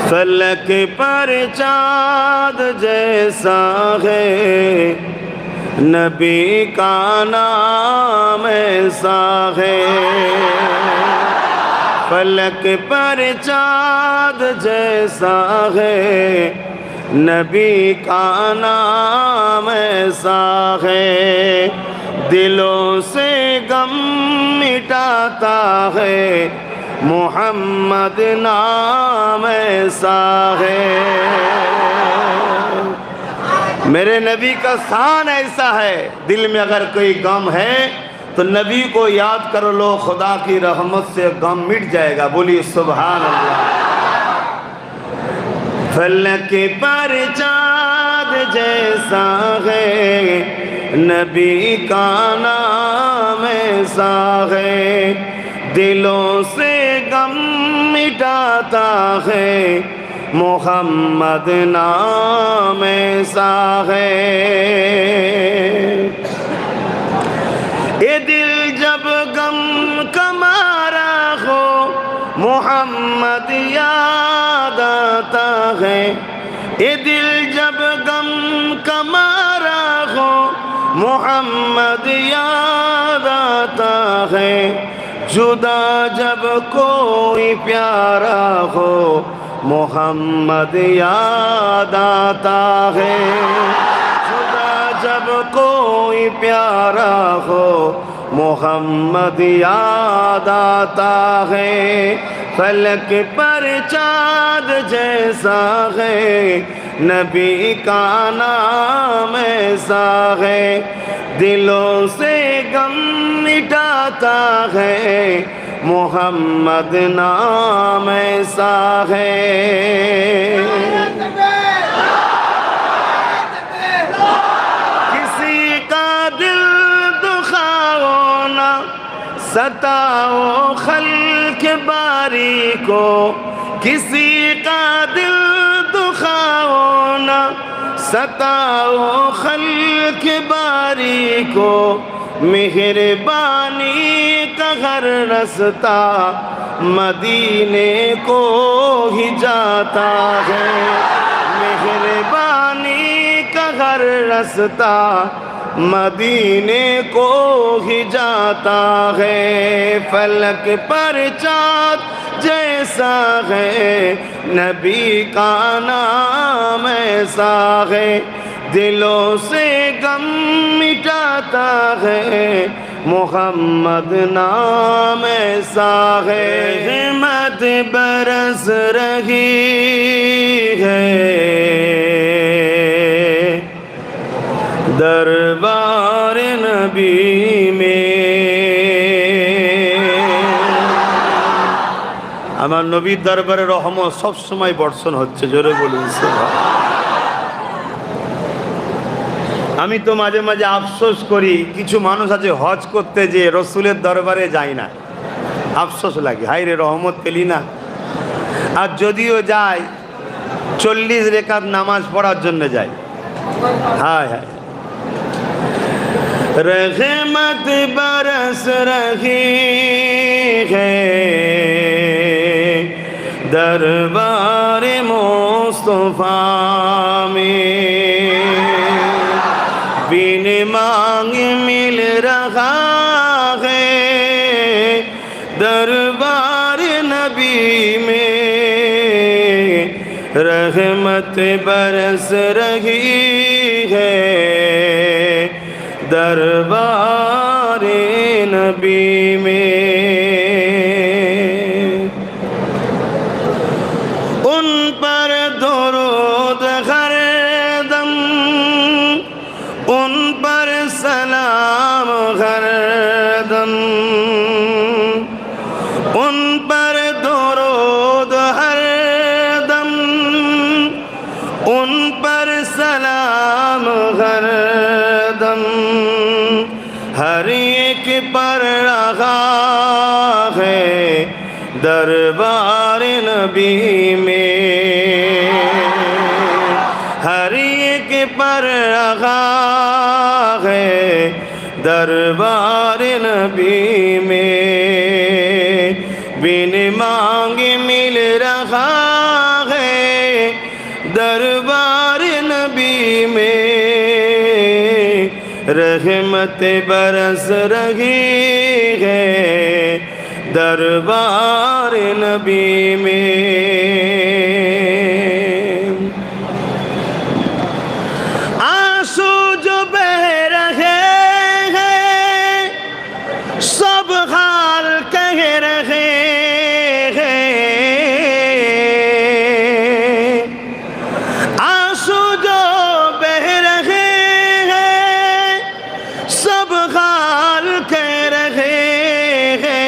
फलक पर चाँद जैसा है, नबी का नाम ऐसा है। फलक पर चाँद जैसा है, नबी का नाम ऐसा है। दिलों से गम मिटाता है, मोहम्मद नाम ऐसा है। मेरे नबी का शान ऐसा है, दिल में अगर कोई गम है तो नबी को याद कर लो, खुदा की रहमत से गम मिट जाएगा। बोलिए सुभान अल्लाह। फलक पर चाँद जैसा है, नबी का नाम ऐसा है। दिलों से गम मिटाता है, मोहम्मद नाम ऐसा है। ये दिल जब गम का मारा हो, मोहम्मद याद आता है। ये दिल जब गम का मारा हो, मोहम्मद याद आता है। जुदा जब कोई प्यारा हो, मोहम्मद याद आता है। जुदा जब कोई प्यारा हो, मोहम्मद याद आता है। फलक पर चाँद जैसा है, नबी का नाम ऐसा है। दिलों से गम मिटाता है, मोहम्मद नाम ऐसा है। किसी का दिल दुखाओ ना, सताओ खल्क बारी को। किसी का दिल दुखाओ ना, सताओ खल्क बारी को। मेहरबानी का हर रास्ता मदीने को ही जाता है। मेहरबानी का हर रास्ता मदीने को ही जाता है। फलक पर चाँद जैसा है, नबी का नाम ऐसा है। दिलों से गम मिटाता है, मोहम्मद नाम ऐसा है। रहमत बरस रही है, दरबार नबी में। আমার নবীর দরবারে রহমত সব সময় বর্ষণ হচ্ছে। জোরে বলুন সুবহানাল্লাহ। আমি তো মাঝে মাঝে আফসোস করি, কিছু মানুষ আছে হজ করতে যে রসুলের দরবারে যায় না, আফসোস লাগে, হায় রে রহমত পেলি না। আর যদিও যায় 40 রেকাত নামাজ পড়ার জন্য যায়। হায় হায়। रहमत बरस रही है, दरबार मुस्तफा में। बिन मांग मिल रहा है, दरबार नबी में। रहमत बरस रही है, दरबार नबी में। उन पर दुरूद हर दम, उन पर सलाम हर दम। उन पर दुरूद हर दम, उन पर सलाम हर दम। हर एक पर रहा है, दरबार नबी में। हर एक पर रहा है, दरबार नबी में। बिन मांगे मिल रहा है, दरबार नबी में रहमत बरस रही है, दरबार नबी में। आंसू जो बह रहे हैं सब हाल कह रहे हैं, आंसू जो बह रहे हैं सब हाल कह रहे हैं।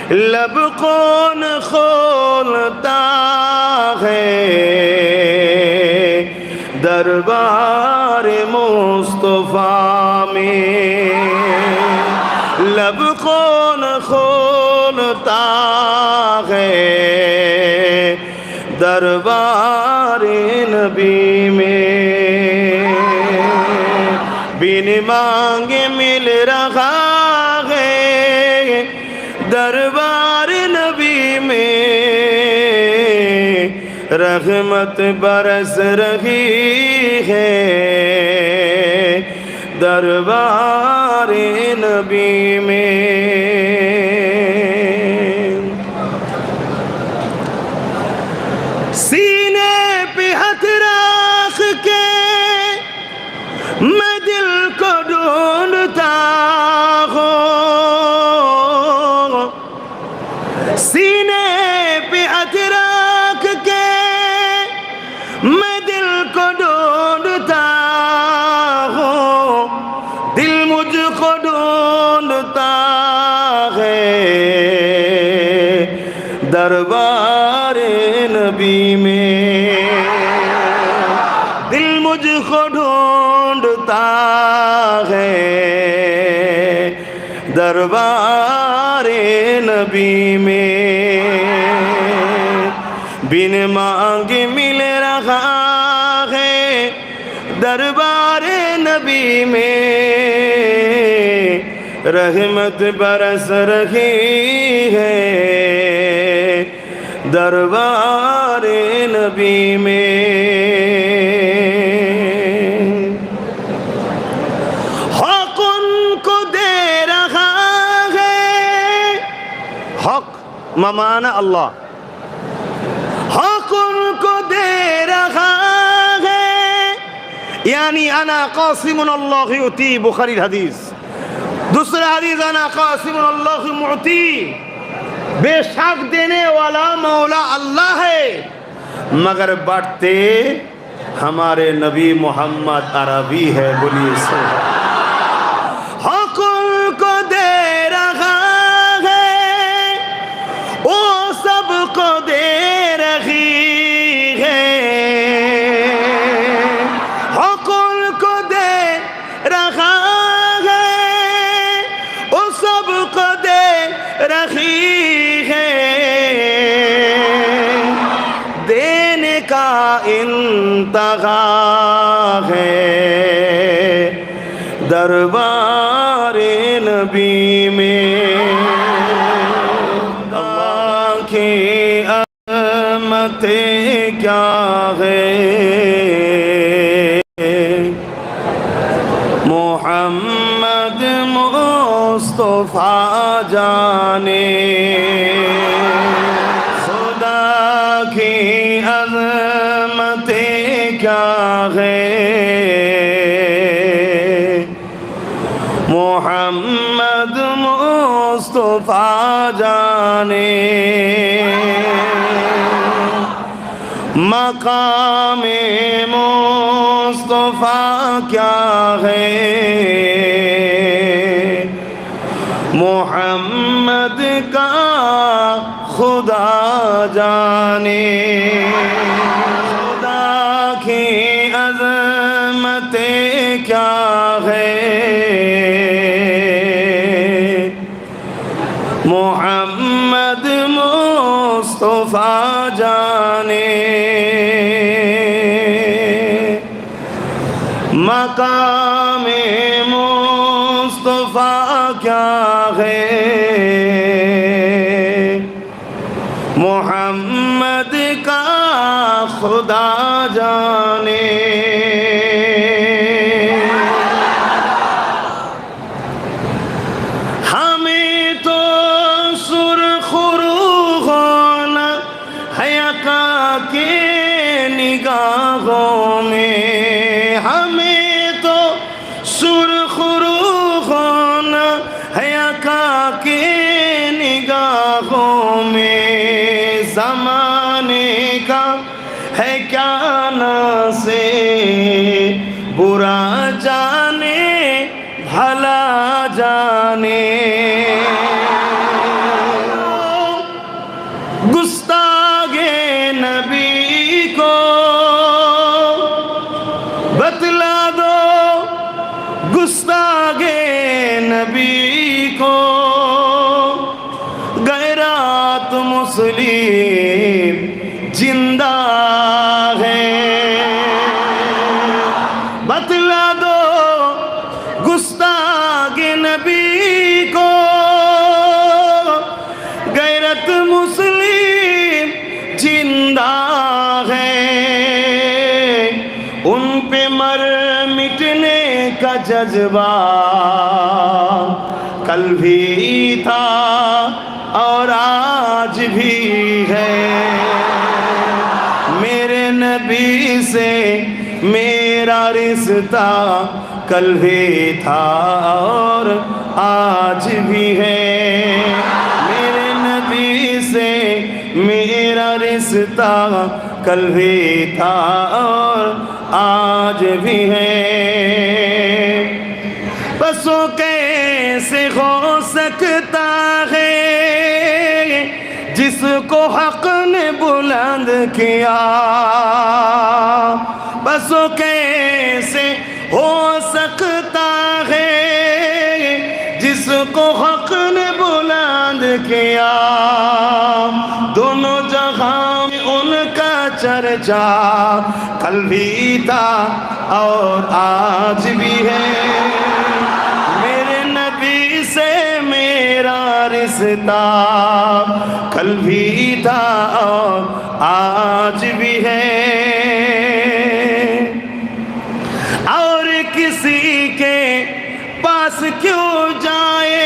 लब कौन खोलता है दरबार मुस्तफा में, लब कौन खोलता है दरबार नबी में। बिन मांगे मिल रहा है दरबार नबी में, रहमत बरस रही है दरबार नबी में। सीने पे हाथ रख के मैं दिल को ढूंढता हूँ, सीने पे हाथ रख के मैं दिल को ढूंढता हूँ, दिल मुझको ढूंढता है दरबार नबी में, दिल मुझको ढूंढता है दरबार नबी में। बिन मांगे मिल रहा है दरबार नबी में, रहमत बरस रही है दरबार नबी में। हक उनको दे रहा है, हक ममाना अल्लाह, हक उनको दे रहा है, यानी अना कासिमुन अल्लाह युती, बुखारी हदीस। दूसरा हदीस अना कासिमुन अल्लाह मुती, बेशक देने वाला मौला अल्लाह है, मगर बांटते हमारे नबी मोहम्मद अरबी है। बोलिए हक उनको दे रहा है, वो सबको दे रही है, हक उनको दे रहा है, वो सबको दे रही है, देने का इंतहा है दरबार नबी में। अल्लाह की अज़मत क्या है मोहम्मद मुस्तफा जाने, खुदा की अज़मत क्या है मोहम्मद मुस्तफा जाने। मकामे मुस्तफा क्या है मोहम्मद का खुदा जाने। खुदा की अज़मत क्या है मोहम्मद मुस्तफा जाने। मकामे मुस्तफा क्या है मोहम्मद का खुदा जाने। हमें तो सुरखरू होना है आका के निगाहों में, हमें तो सुरखरू होना है आका के निगाहों में। ज़माने का है क्या ना से बुरा जाने भला जाने। गुस्तागे नबी को बतला दो, गुस्तागे नबी को गैरात मुस्लिम जिंदा है। बतला दो गुस्तागे नबी को गैरत मुस्लिम जिंदा है। उन पे मर मिटने का जज्बा कल भी था और आज भी है। मेरे नबी से मेरा रिश्ता कल भी था और आज भी है। मेरे नबी से मेरा रिश्ता कल भी था और आज भी है। बसो कैसे हो सकता है जिसको हक ने बुलंद किया। बसो कैसे हो सकता है जिसको हक ने बुलंद किया। दोनों जहां में उनका चर्चा कल भी था और आज भी है। मेरे नबी से मेरा रिश्ता कल भी था और आज भी है। और किसी के पास क्यों जाए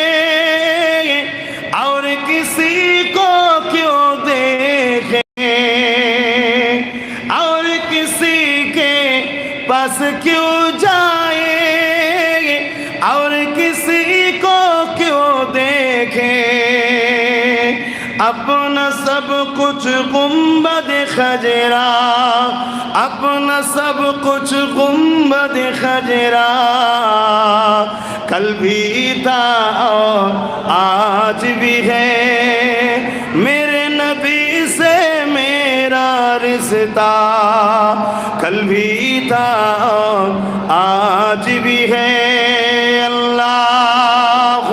और किसी को क्यों देखे। और किसी के पास क्यों जाए और किसी को क्यों देखे। अपना सब कुछ गुंबद खजरा, अपना सब कुछ गुंबद खजरा कल भी था और आज भी है। मेरे नबी से मेरा रिश्ता कल भी था और आज भी है।